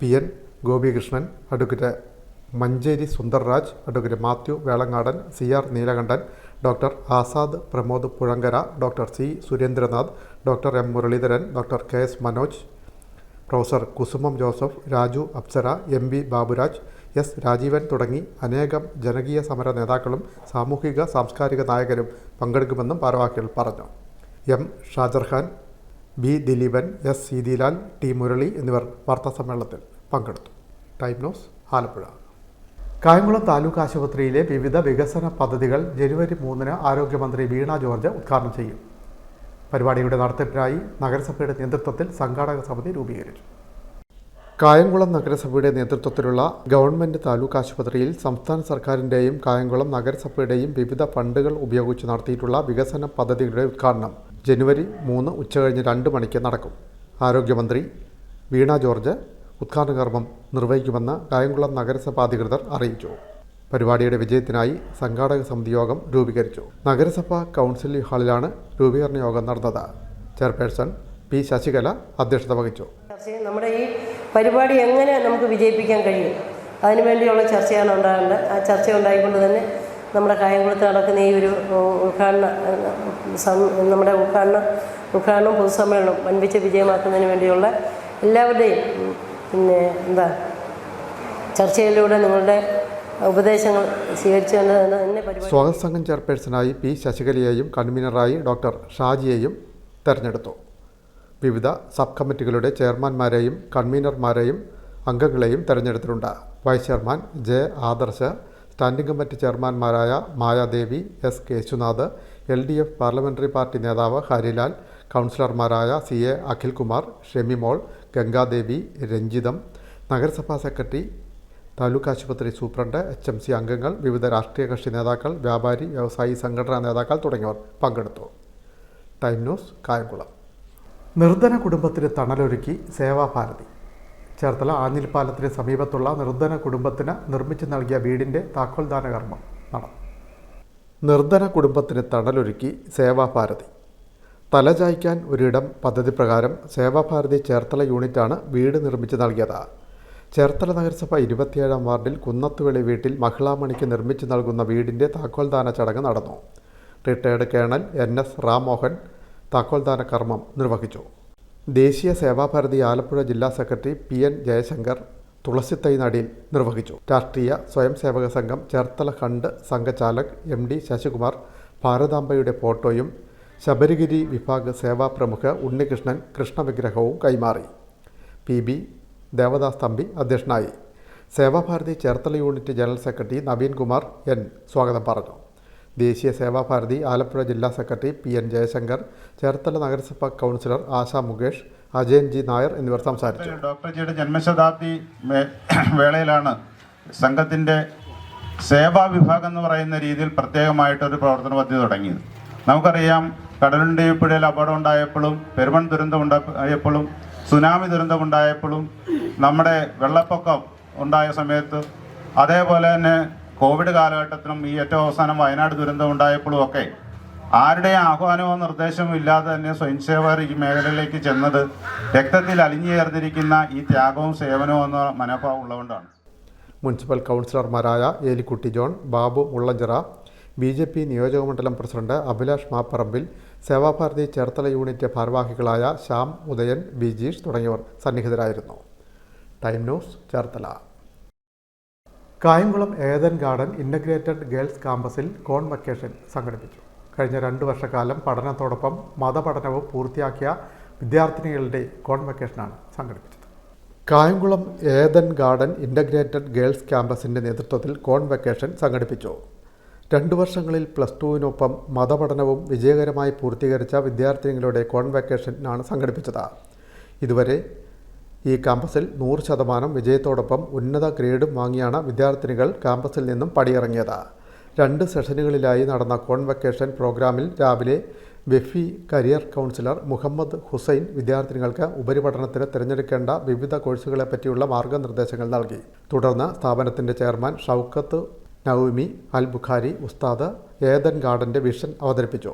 PN Gopikrishnan, advocate Manjeri Sundarraj, advocate Mathew Velangadan, CR Neelakandan, doctor Azad Pramod Puzhankara, doctor C Surendranath, doctor M Muraleedharan, doctor KS Manoj, professor Kusumam Joseph, Raju Apsara, MB Baburaj, S Rajeevan തുടങ്ങി അനേകം ജനകീയ സമര നേതാക്കളും സാമൂഹിക സാംസ്കാരിക നായകരും പങ്കെടുക്കുമെന്നും ഭാരവാഹികൾ പറഞ്ഞു. M Shajarkhan, B Dileepan, S Seethilal, T Murali എന്നിവർ വാർത്താസമ്മേളനത്തിൽ പങ്കെടുത്തു. Time news, Alappuzha. കായംകുളം താലൂക്ക് ആശുപത്രിയിലെ വിവിധ വികസന പദ്ധതികൾ ജനുവരി 3 ആരോഗ്യമന്ത്രി വീണ ജോർജ് ഉദ്ഘാടനം ചെയ്യും. പരിപാടിയുടെ നടത്തിപ്പിനായി നഗരസഭയുടെ നേതൃത്വത്തിൽ സംഘാടക സമിതി രൂപീകരിച്ചു. കായംകുളം നഗരസഭയുടെ നേതൃത്വത്തിലുള്ള ഗവൺമെൻറ് താലൂക്ക് ആശുപത്രിയിൽ സംസ്ഥാന സർക്കാരിൻ്റെയും കായംകുളം നഗരസഭയുടെയും വിവിധ ഫണ്ടുകൾ ഉപയോഗിച്ച് നടത്തിയിട്ടുള്ള വികസന പദ്ധതികളുടെ ഉദ്ഘാടനം ജനുവരി 3 ഉച്ചകഴിഞ്ഞ് 2 മണിക്ക് നടക്കും. ആരോഗ്യമന്ത്രി വീണ ജോർജ് ഉദ്ഘാടന കർമ്മം നിർവഹിക്കുമെന്ന് കായംകുളം നഗരസഭ അധികൃതർ അറിയിച്ചു. പരിപാടിയുടെ വിജയത്തിനായി സംഘാടക സമിതി യോഗം രൂപീകരിച്ചു. നഗരസഭ കൗൺസിൽ ഹാളിലാണ് രൂപീകരണ യോഗം നടന്നത്. ചെയർപേഴ്സൺ P ശശികല അധ്യക്ഷത വഹിച്ചു. നമ്മുടെ ഈ പരിപാടി എങ്ങനെ നമുക്ക് വിജയിപ്പിക്കാൻ കഴിയും, അതിനുവേണ്ടിയുള്ള ചർച്ചയാണ് ഉണ്ടാകേണ്ടത്. ആ ചർച്ച ഉണ്ടായിക്കൊണ്ട് തന്നെ നമ്മുടെ കായംകുളത്ത് നടക്കുന്ന ഈ ഒരു നമ്മുടെ ഉദ്ഘാടനം പൊതുസമ്മേളനം വൻപിച്ച വിജയമാക്കുന്നതിന് വേണ്ടിയുള്ള എല്ലാവരുടെയും ചർച്ചയിലൂടെ നിങ്ങളുടെ ഉപദേശങ്ങൾ സ്വീകരിച്ചുകൊണ്ട് തന്നെ പരിപാടി. സ്വാഗത സംഘം ചെയർപേഴ്സണായി P ശശികലയെയും കൺവീനറായി ഡോക്ടർ ഷാജിയെയും തെരഞ്ഞെടുത്തു. വിവിധ സബ് കമ്മിറ്റികളുടെ ചെയർമാൻമാരെയും കൺവീനർമാരെയും അംഗങ്ങളെയും തെരഞ്ഞെടുത്തിട്ടുണ്ട്. Vice chairman J Adarsh, standing committee ചെയർമാൻമാരായ Mayadevi, S Keshunath, LDF parliamentary party നേതാവ് ഹരിലാൽ, കൗൺസിലർമാരായ CA അഖിൽകുമാർ, ഷെമിമോൾ, ഗംഗാദേവി, രഞ്ജിതം, നഗരസഭാ സെക്രട്ടറി, താലൂക്ക് ആശുപത്രി സൂപ്രണ്ട്, HMC അംഗങ്ങൾ, വിവിധ രാഷ്ട്രീയ കക്ഷി നേതാക്കൾ, വ്യാപാരി വ്യവസായി സംഘടനാ നേതാക്കൾ തുടങ്ങിയവർ പങ്കെടുത്തു. Time news, Kayamkulam. നിർധന കുടുംബത്തിന് തണലൊരുക്കി സേവാഭാരതി. ചേർത്തല ആഞ്ഞിൽപ്പാലത്തിന് സമീപത്തുള്ള നിർധന കുടുംബത്തിന് നിർമ്മിച്ചു നൽകിയ വീടിൻ്റെ താക്കോൽദാന കർമ്മം നടന്നു. നിർധന കുടുംബത്തിന് തണലൊരുക്കി സേവാഭാരതി. തലചായ്ക്കാൻ ഒരിടം പദ്ധതി പ്രകാരം സേവാഭാരതി ചേർത്തല യൂണിറ്റാണ് വീട് നിർമ്മിച്ചു നൽകിയത്. ചേർത്തല നഗരസഭ 27-ാം വാർഡിൽ കുന്നത്തുവെളി വീട്ടിൽ മഹിളാമണിക്ക് നിർമ്മിച്ചു നൽകുന്ന വീടിൻ്റെ താക്കോൽദാന ചടങ്ങ് നടന്നു. റിട്ടയർഡ് കേണൽ NS റാംമോഹൻ താക്കോൽദാന കർമ്മം നിർവഹിച്ചു. ദേശീയ സേവാഭാരതി ആലപ്പുഴ ജില്ലാ സെക്രട്ടറി PN ജയശങ്കർ തുളസിത്തൈ നടീൽ നിർവഹിച്ചു. രാഷ്ട്രീയ സ്വയം സേവക സംഘം ചേർത്തല ഖണ്ഡ് സംഘചാലക് MD ശശികുമാർ ഭാരതാംബയുടെ ഫോട്ടോയും ശബരിഗിരി വിഭാഗ് സേവാ പ്രമുഖ് ഉണ്ണികൃഷ്ണൻ കൃഷ്ണവിഗ്രഹവും കൈമാറി. PB ദേവദാസ് തമ്പി അധ്യക്ഷനായി. Sevabharathi Cherthala unit general secretary Naveen Kumar N സ്വാഗതം പറഞ്ഞു. ദേശീയ സേവാഭാരതി ആലപ്പുഴ ജില്ലാ സെക്രട്ടറി PN ജയശങ്കർ, ചേർത്തല നഗരസഭ കൗൺസിലർ ആശ മുകേഷ്, അജയൻ G നായർ എന്നിവർ സംസാരിച്ചു. ഡോക്ടർ ജിയുടെ ജന്മശതാബ്ദി വേളയിലാണ് സംഘത്തിൻ്റെ സേവാ വിഭാഗം എന്ന് പറയുന്ന രീതിയിൽ പ്രത്യേകമായിട്ടൊരു പ്രവർത്തന പദ്ധതി തുടങ്ങിയത്. നമുക്കറിയാം, കടലുണ്ടിപ്പുഴയിൽ അപകടം ഉണ്ടായപ്പോഴും, പെരുമൺ ദുരന്തം ഉണ്ടായപ്പോഴും, സുനാമി ദുരന്തം ഉണ്ടായപ്പോഴും, നമ്മുടെ വെള്ളപ്പൊക്കം ഉണ്ടായ സമയത്ത്, അതേപോലെ തന്നെ കോവിഡ് കാലഘട്ടത്തിലും ഈ ഏറ്റവും അവസാനം വയനാട് ദുരന്തം ഉണ്ടായപ്പോഴും ഒക്കെ ആരുടെയും ആഹ്വാനമോ നിർദ്ദേശമോ ഇല്ലാതെ തന്നെ സ്വയംസേവകർ ഈ മേഖലയിലേക്ക് ചെന്നത് രക്തത്തിൽ അലിഞ്ഞു ചേർന്നിരിക്കുന്ന ഈ ത്യാഗവും സേവനവും എന്ന മനോഭാവം ഉള്ളതുകൊണ്ടാണ്. മുനിസിപ്പൽ കൗൺസിലർമാരായ ഏലിക്കുട്ടി ജോൺ, ബാബു മുള്ളഞ്ചിറ, BJP നിയോജകമണ്ഡലം പ്രസിഡന്റ് അഭിലാഷ് മാപ്പറമ്പിൽ, സേവാഭാരതി ചേർത്തല യൂണിറ്റ് ഭാരവാഹികളായ ശ്യാം, ഉദയൻ, ബിജീഷ് തുടങ്ങിയവർ സന്നിഹിതരായിരുന്നു. Time news, Cherthala. Kayamkulam Eden garden integrated girls ക്യാമ്പസിൽ കോൺവക്കേഷൻ സംഘടിപ്പിച്ചു. കഴിഞ്ഞ 2 വർഷക്കാലം പഠനത്തോടൊപ്പം മതപഠനവും പൂർത്തിയാക്കിയ വിദ്യാർത്ഥിനികളുടെ കോൺവക്കേഷനാണ് സംഘടിപ്പിച്ചത്. Kayamkulam Eden garden integrated girls ക്യാമ്പസിൻ്റെ നേതൃത്വത്തിൽ കോൺവക്കേഷൻ സംഘടിപ്പിച്ചു. 2 വർഷങ്ങളിൽ +2വിനൊപ്പം മതപഠനവും വിജയകരമായി പൂർത്തീകരിച്ച വിദ്യാർത്ഥിനികളുടെ കോൺവക്കേഷനാണ് സംഘടിപ്പിച്ചത്. ഇതുവരെ ഈ ക്യാമ്പസിൽ 100% വിജയത്തോടൊപ്പം ഉന്നത ഗ്രേഡും വാങ്ങിയാണ് വിദ്യാർത്ഥിനികൾ ക്യാമ്പസിൽ നിന്നും പടിയിറങ്ങിയത്. 2 സെഷനുകളിലായി നടന്ന കോൺവക്കേഷൻ പ്രോഗ്രാമിൽ രാവിലെ വെഫി കരിയർ കൗൺസിലർ മുഹമ്മദ് ഹുസൈൻ വിദ്യാർത്ഥിനികൾക്ക് ഉപരിപഠനത്തിന് തിരഞ്ഞെടുക്കേണ്ട വിവിധ കോഴ്സുകളെപ്പറ്റിയുള്ള മാർഗ്ഗനിർദ്ദേശങ്ങൾ നൽകി. തുടർന്ന് സ്ഥാപനത്തിൻ്റെ ചെയർമാൻ ഷൗക്കത്ത് നൗമി അൽ ബുഖാരി ഉസ്താദ് ഏദൻ ഗാർഡൻ്റെ വിഷൻ അവതരിപ്പിച്ചു.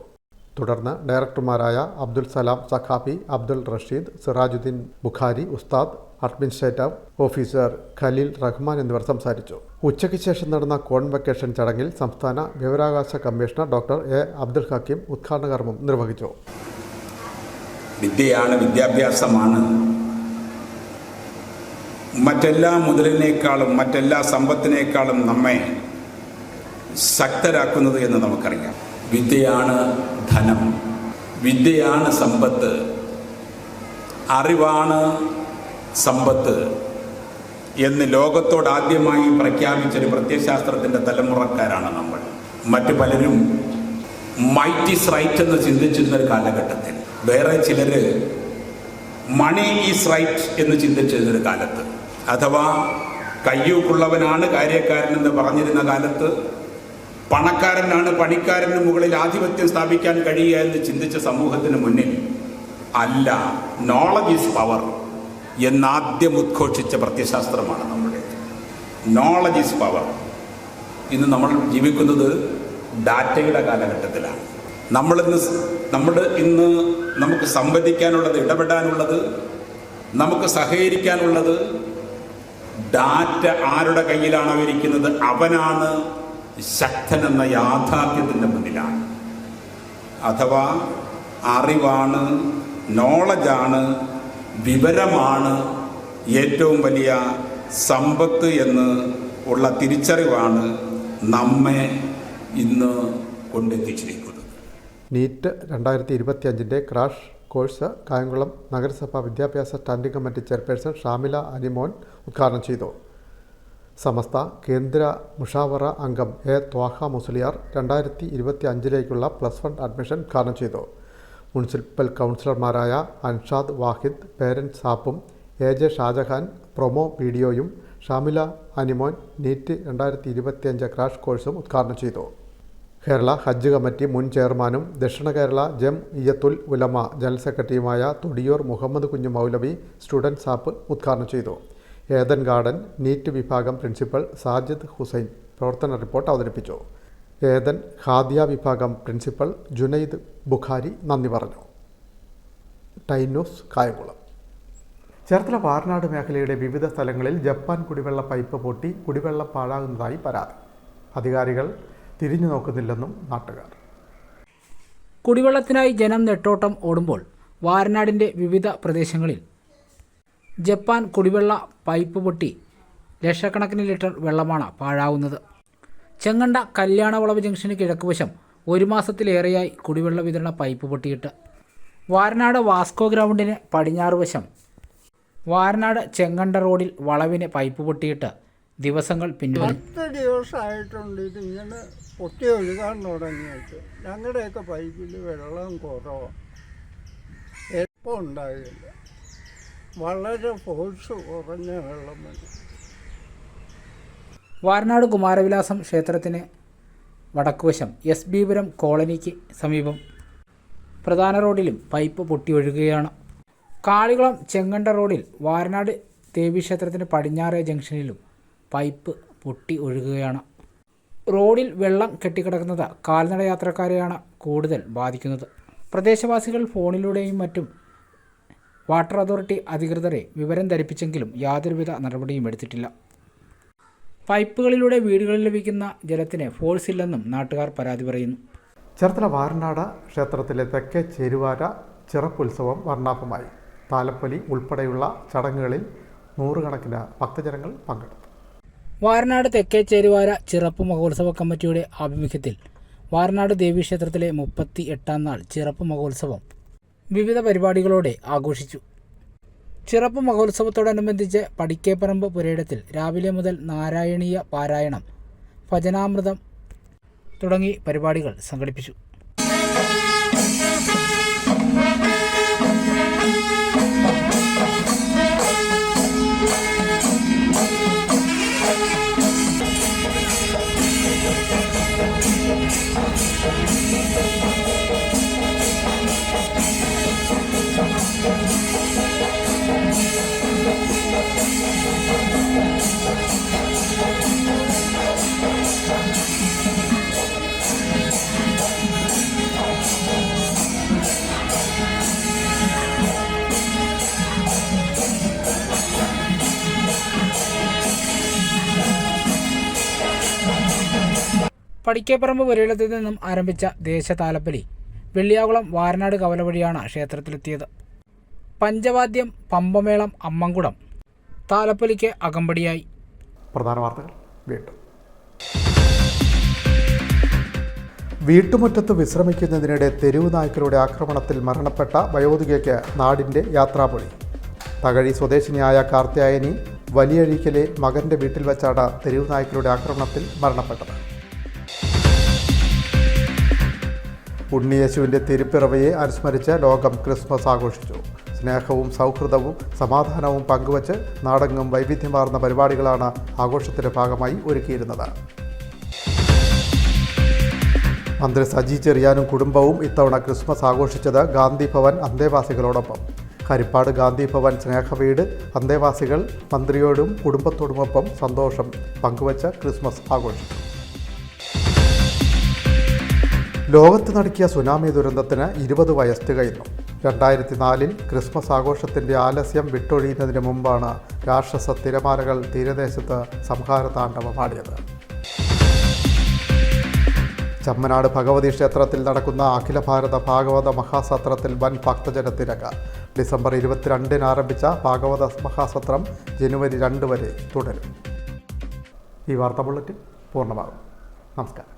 തുടർന്ന് ഡയറക്ടർമാരായ അബ്ദുൽ സലാം സഖാഫി, അബ്ദുൽ റഷീദ്, സിറാജുദ്ദീൻ ബുഖാരി ഉസ്താദ്, അഡ്മിനിസ്ട്രേറ്റർ ഓഫീസർ ഖലീൽ റഹ്മാൻ എന്നിവർ സംസാരിച്ചു. ഉച്ചയ്ക്ക് ശേഷം നടന്ന കോൺവക്കേഷൻ ചടങ്ങിൽ സംസ്ഥാന വിവരാവകാശ commissioner doctor A Abdul Hakeem ഉദ്ഘാടന കർമ്മം നിർവഹിച്ചു. വിദ്യയാണ്, വിദ്യാഭ്യാസമാണ് മറ്റെല്ലാ മുതലിനേക്കാളും മറ്റെല്ലാ സമ്പത്തിനേക്കാളും നമ്മെ ശക്തരാക്കുന്നത് എന്ന് നമുക്കറിയാം. വിദ്യയാണ് ധനം, വിദ്യയാണ് സമ്പത്ത്, അറിവാണ് സമ്പത്ത് എന്ന് ലോകത്തോട് ആദ്യമായി പ്രഖ്യാപിച്ചൊരു പ്രത്യയശാസ്ത്രത്തിൻ്റെ തലമുറക്കാരാണ് നമ്മൾ. മറ്റു പലരും മൈറ്റ് ഈസ് റൈറ്റ് എന്ന് ചിന്തിച്ചിരുന്നൊരു കാലഘട്ടത്തിൽ, വേറെ ചിലർ മണി ഈസ് റൈറ്റ് എന്ന് ചിന്തിച്ചിരുന്നൊരു കാലത്ത്, അഥവാ കയ്യൂക്കുള്ളവനാണ് കാര്യക്കാരനെന്ന് പറഞ്ഞിരുന്ന കാലത്ത്, പണക്കാരനാണ് പണിക്കാരന് മുകളിൽ ആധിപത്യം സ്ഥാപിക്കാൻ കഴിയുക എന്ന് ചിന്തിച്ച സമൂഹത്തിന് മുന്നിൽ അല്ല, നോളജ് ഈസ് പവർ എന്നാദ്യം ഉദ്ഘോഷിച്ച പ്രത്യയശാസ്ത്രമാണ് നമ്മുടെ. Knowledge is power. ഇന്ന് നമ്മൾ ജീവിക്കുന്നത് ഡാറ്റയുടെ കാലഘട്ടത്തിലാണ്. ഇന്ന് നമുക്ക് സംവദിക്കാനുള്ളത്, ഇടപെടാനുള്ളത്, നമുക്ക് സഹകരിക്കാനുള്ളത് ഡാറ്റ ആരുടെ കയ്യിലാണോ ഇരിക്കുന്നത് അവനാണ് ശക്തനെന്ന യാഥാർത്ഥ്യത്തിൻ്റെ മുന്നിലാണ്. അഥവാ അറിവാണ്, നോളജാണ്, വിവരമാണ് ഏറ്റവും വലിയ സമ്പത്ത് എന്ന് ഉള്ള തിരിച്ചറിവാണ് നമ്മെ ഇന്ന് കൊണ്ടെത്തിച്ചിരിക്കുന്നത്. നീറ്റ് 2025 ക്രാഷ് കോഴ്സ് കായംകുളം നഗരസഭാ വിദ്യാഭ്യാസ standing committee chairperson Shamila Animon ഉദ്ഘാടനം ചെയ്തു. സമസ്ത കേന്ദ്ര മുഷാവറ അംഗം എ ത്വാഹ മുസ്ലിയാർ 2025 +1 അഡ്മിഷൻ ഉദ്ഘാടനം ചെയ്തു. മുനിസിപ്പൽ കൗൺസിലർമാരായ അൻഷാദ് വാഹിദ്, പേരൻറ് സാപ്പും AJ ഷാജഹാൻ പ്രൊമോ വീഡിയോയും ഷാമില അനിമോൻ നീറ്റ് 2025 ക്രാഷ് കോഴ്സും ഉദ്ഘാടനം ചെയ്തു. കേരള ഹജ്ജ് കമ്മിറ്റി മുൻ ചെയർമാനും ദക്ഷിണ കേരള ജംഇയ്യത്തുൽ ഉലമ ജനറൽ സെക്രട്ടറിയുമായ തുടിയൂർ മുഹമ്മദ് കുഞ്ഞു മൗലവി സ്റ്റുഡൻറ് സാപ്പ് ഉദ്ഘാടനം ചെയ്തു. ഏദൻ ഗാർഡൻ നീറ്റ് വിഭാഗം പ്രിൻസിപ്പൽ സാജിദ് ഹുസൈൻ പ്രവർത്തന റിപ്പോർട്ട് അവതരിപ്പിച്ചു. ഏദൻ ഖാദിയ വിഭാഗം പ്രിൻസിപ്പൽ ജുനൈദ് ബുഖാരി നന്ദി പറഞ്ഞു. Time news Kayamkulam. ചേർത്തല വാർനാട് മേഖലയുടെ വിവിധ സ്ഥലങ്ങളിൽ ജപ്പാൻ കുടിവെള്ള പൈപ്പ് പൊട്ടി കുടിവെള്ളം പാഴാകുന്നതായി പരാതി. അധികാരികൾ തിരിഞ്ഞു നോക്കുന്നില്ലെന്നും നാട്ടുകാർ. കുടിവെള്ളത്തിനായി ജനം നെട്ടോട്ടം ഓടുമ്പോൾ വാരനാടിൻ്റെ വിവിധ പ്രദേശങ്ങളിൽ ജപ്പാൻ കുടിവെള്ള പൈപ്പ് പൊട്ടി ലക്ഷക്കണക്കിന് ലിറ്റർ വെള്ളമാണ് പാഴാവുന്നത്. ചെങ്ങണ്ട കല്യാണവളവ് ജംഗ്ഷന് കിഴക്കുവശം 1 മാസത്തിലേറെയായി കുടിവെള്ള വിതരണ പൈപ്പ് പൊട്ടിയിട്ട്. വാരനാട് വാസ്കോ ഗ്രൗണ്ടിന് പടിഞ്ഞാറ് വശം വാരനാട് ചെങ്ങണ്ട റോഡിൽ വളവിന് പൈപ്പ് പൊട്ടിയിട്ട് ദിവസങ്ങൾ പിന്നിട്ടു. 10 ദിവസമായിട്ടുണ്ട് ഇതിങ്ങനെ പൊട്ടി ഒഴുകാൻ തുടങ്ങിയിട്ട്. ഞങ്ങളുടെയൊക്കെ പൈപ്പിൽ വെള്ളം കുറവാണ്, എപ്പോൾ ഉണ്ടാകില്ല, വളരെ ഫോഴ്സ് കുറഞ്ഞ വെള്ളം വേണം. വാരനാട് കുമാരവിലാസം ക്ഷേത്രത്തിന് വടക്കുവശം SB പുരം കോളനിക്ക് സമീപം പ്രധാന റോഡിലും പൈപ്പ് പൊട്ടി ഒഴുകുകയാണ്. കാളികുളം ചെങ്ങണ്ട റോഡിൽ വാരനാട് ദേവീക്ഷേത്രത്തിന് പടിഞ്ഞാറേ ജംഗ്ഷനിലും പൈപ്പ് പൊട്ടി ഒഴുകുകയാണ്. റോഡിൽ വെള്ളം കെട്ടിക്കിടക്കുന്നത് കാൽനട യാത്രക്കാരെയാണ് കൂടുതൽ ബാധിക്കുന്നത്. പ്രദേശവാസികൾ ഫോണിലൂടെയും മറ്റും വാട്ടർ അതോറിറ്റി അധികൃതരെ വിവരം ധരിപ്പിച്ചെങ്കിലും യാതൊരുവിധ നടപടിയും എടുത്തിട്ടില്ല. പൈപ്പുകളിലൂടെ വീടുകളിൽ ലഭിക്കുന്ന ജലത്തിന് ഫോഴ്സ് ഇല്ലെന്നും നാട്ടുകാർ പരാതി പറയുന്നു. ചേർത്തല വാരനാട് ക്ഷേത്രത്തിലെ തെക്കേ ചേരുവാര ചിറപ്പുത്സവം വർണ്ണാഭമായി. താലപ്പൊലി ഉൾപ്പെടെയുള്ള ചടങ്ങുകളിൽ 100 കണക്കിന് ഭക്തജനങ്ങൾ പങ്കെടുത്തു. വാരനാട് തെക്കേ ചേരുവാര ചിറപ്പ് മഹോത്സവ കമ്മിറ്റിയുടെ ആഭിമുഖ്യത്തിൽ വാരനാട് ദേവീക്ഷേത്രത്തിലെ 38ാം നാൾ ചിറപ്പ് മഹോത്സവം വിവിധ പരിപാടികളോടെ ആഘോഷിച്ചു. ചിറപ്പ് മഹോത്സവത്തോടനുബന്ധിച്ച് പടിക്കേപ്പറമ്പ് പുരയിടത്തിൽ രാവിലെ മുതൽ നാരായണീയ പാരായണം, ഭജനാമൃതം തുടങ്ങി പരിപാടികൾ സംഘടിപ്പിച്ചു. പടിക്കേപ്പറമ്പ് പുരയിടത്തിൽ നിന്നും ആരംഭിച്ച ദേശതാലപ്പലി വെള്ളിയാകുളം വാരനാട് കവല വഴിയാണ് ക്ഷേത്രത്തിലെത്തിയത്. പഞ്ചവാദ്യം, പമ്പമേളം, അമ്മൻകുടം താലപ്പലിക്ക് അകമ്പടിയായി. പ്രധാന വാർത്തകൾ വീണ്ടും. വീട്ടുമുറ്റത്ത് വിശ്രമിക്കുന്നതിനിടെ തെരുവ് നായ്ക്കളുടെ ആക്രമണത്തിൽ മരണപ്പെട്ട വയോധികയ്ക്ക് നാടിൻ്റെ യാത്രാമൊഴി. തകഴി സ്വദേശിനിയായ കാർത്യായനി വലിയഴീക്കലെ മകൻ്റെ വീട്ടിൽ വച്ചാണ് തെരുവ് നായ്ക്കളുടെ ആക്രമണത്തിൽ മരണപ്പെട്ടത്. ഉണ്ണിയേശുവിൻ്റെ തിരുപ്പിറവയെ അനുസ്മരിച്ച് ലോകം ക്രിസ്മസ് ആഘോഷിച്ചു. സ്നേഹവും സൗഹൃദവും സമാധാനവും പങ്കുവച്ച് നാടെങ്ങും വൈവിധ്യമാർന്ന പരിപാടികളാണ് ആഘോഷത്തിൻ്റെ ഭാഗമായി ഒരുക്കിയിരുന്നത്. മന്ത്രി സജി ചെറിയാനും കുടുംബവും ഇത്തവണ ക്രിസ്മസ് ആഘോഷിച്ചത് ഗാന്ധി ഭവൻ അന്തേവാസികളോടൊപ്പം. ഹരിപ്പാട് ഗാന്ധി ഭവൻ സ്നേഹവീട് അന്തേവാസികൾ മന്ത്രിയോടും കുടുംബത്തോടുമൊപ്പം സന്തോഷം പങ്കുവച്ച് ക്രിസ്മസ് ആഘോഷിച്ചു. ലോകത്ത് നടുക്കിയ സുനാമി ദുരന്തത്തിന് 20 വയസ്സ് തികയുന്നു. 2004 ക്രിസ്മസ് ആഘോഷത്തിൻ്റെ ആലസ്യം വിട്ടൊഴിയുന്നതിന് മുമ്പാണ് രാക്ഷസ തിരമാലകൾ തീരദേശത്ത് സംഹാരതാണ്ഡവമാടിയത്. ചമ്മനാട് ഭഗവതി ക്ഷേത്രത്തിൽ നടക്കുന്ന അഖില ഭാരത ഭാഗവത മഹാസത്രത്തിൽ വൻ ഭക്തജനത്തിരക്ക്. ഡിസംബർ 22 ആരംഭിച്ച ഭാഗവത മഹാസത്രം ജനുവരി 2 വരെ തുടരും. ഈ വാർത്താ ബുള്ളറ്റിൻ പൂർണ്ണമാകും. നമസ്കാരം.